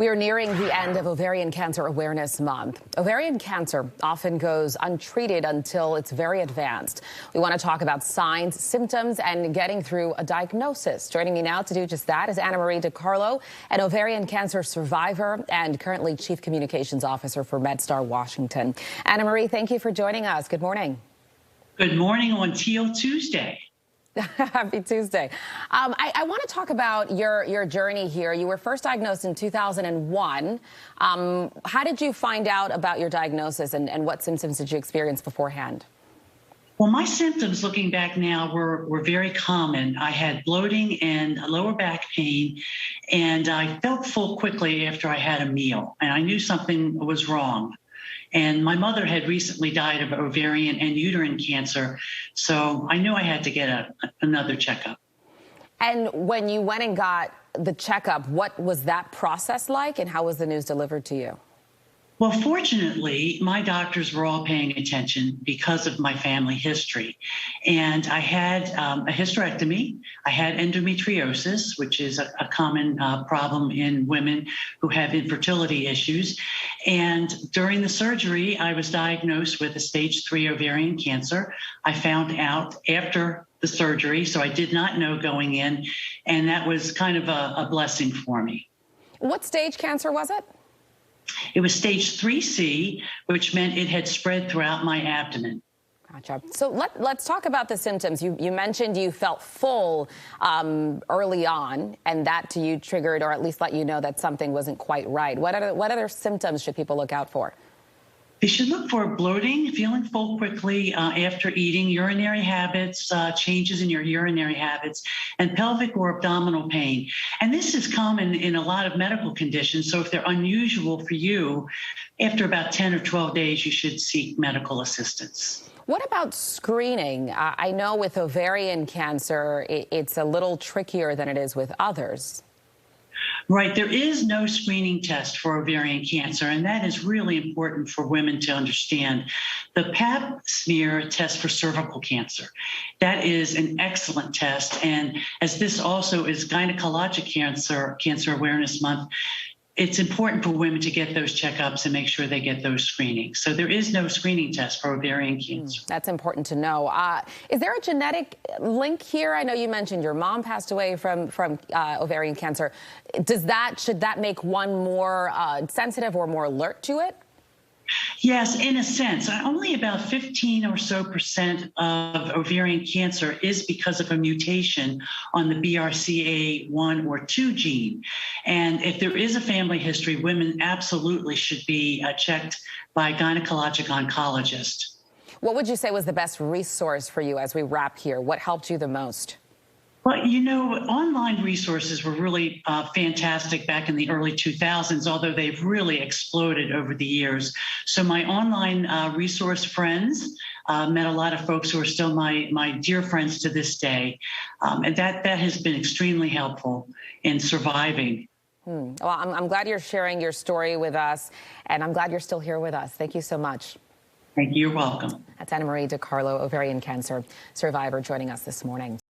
We are nearing the end of Ovarian Cancer Awareness Month. Ovarian cancer often goes untreated until it's very advanced. We want to talk about signs, symptoms, and getting through a diagnosis. Joining me now to do just that is Annamarie DeCarlo, an ovarian cancer survivor and currently Chief Communications Officer for MedStar Washington. Annamarie, thank you for joining us. Good morning. Good morning on Teal Tuesday. Happy Tuesday. I want to talk about your journey here. You were first diagnosed in 2001. How did you find out about your diagnosis, and what symptoms did you experience beforehand? Well, my symptoms, looking back now, were very common. I had bloating and lower back pain, and I felt full quickly after I had a meal, and I knew something was wrong. And my mother had recently died of ovarian and uterine cancer, so I knew I had to get another checkup. And when you went and got the checkup, what was that process like, and how was the news delivered to you? Well, fortunately, my doctors were all paying attention because of my family history. And I had a hysterectomy. I had endometriosis, which is a common problem in women who have infertility issues. And during the surgery, I was diagnosed with a stage 3 ovarian cancer. I found out after the surgery, so I did not know going in. And that was kind of a blessing for me. What stage cancer was it? It was stage 3C, which meant it had spread throughout my abdomen. Gotcha. So let's talk about the symptoms. You mentioned you felt full early on, and that to you triggered, or at least let you know that something wasn't quite right. What other symptoms should people look out for? They should look for bloating, feeling full quickly after eating, urinary habits, changes in your urinary habits, and pelvic or abdominal pain. And this is common in a lot of medical conditions, so if they're unusual for you, after about 10 or 12 days, you should seek medical assistance. What about screening? I know with ovarian cancer, it's a little trickier than it is with others. Right. There is no screening test for ovarian cancer, and that is really important for women to understand. The Pap smear test for cervical cancer, that is an excellent test. And as this also is Gynecologic Cancer Awareness Month, it's important for women to get those checkups and make sure they get those screenings. So there is no screening test for ovarian cancer. That's important to know. Is there a genetic link here? I know you mentioned your mom passed away from ovarian cancer. Should that make one more sensitive or more alert to it? Yes, in a sense. Only about 15% or so of ovarian cancer is because of a mutation on the BRCA1 or 2 gene. And if there is a family history, women absolutely should be checked by a gynecologic oncologist. What would you say was the best resource for you as we wrap here? What helped you the most? Well, you know, online resources were really fantastic back in the early 2000s, although they've really exploded over the years. So my online resource friends met a lot of folks who are still my dear friends to this day. And that has been extremely helpful in surviving. Well, I'm glad you're sharing your story with us, and I'm glad you're still here with us. Thank you so much. Thank you. You're welcome. That's Annamarie DeCarlo, ovarian cancer survivor, joining us this morning.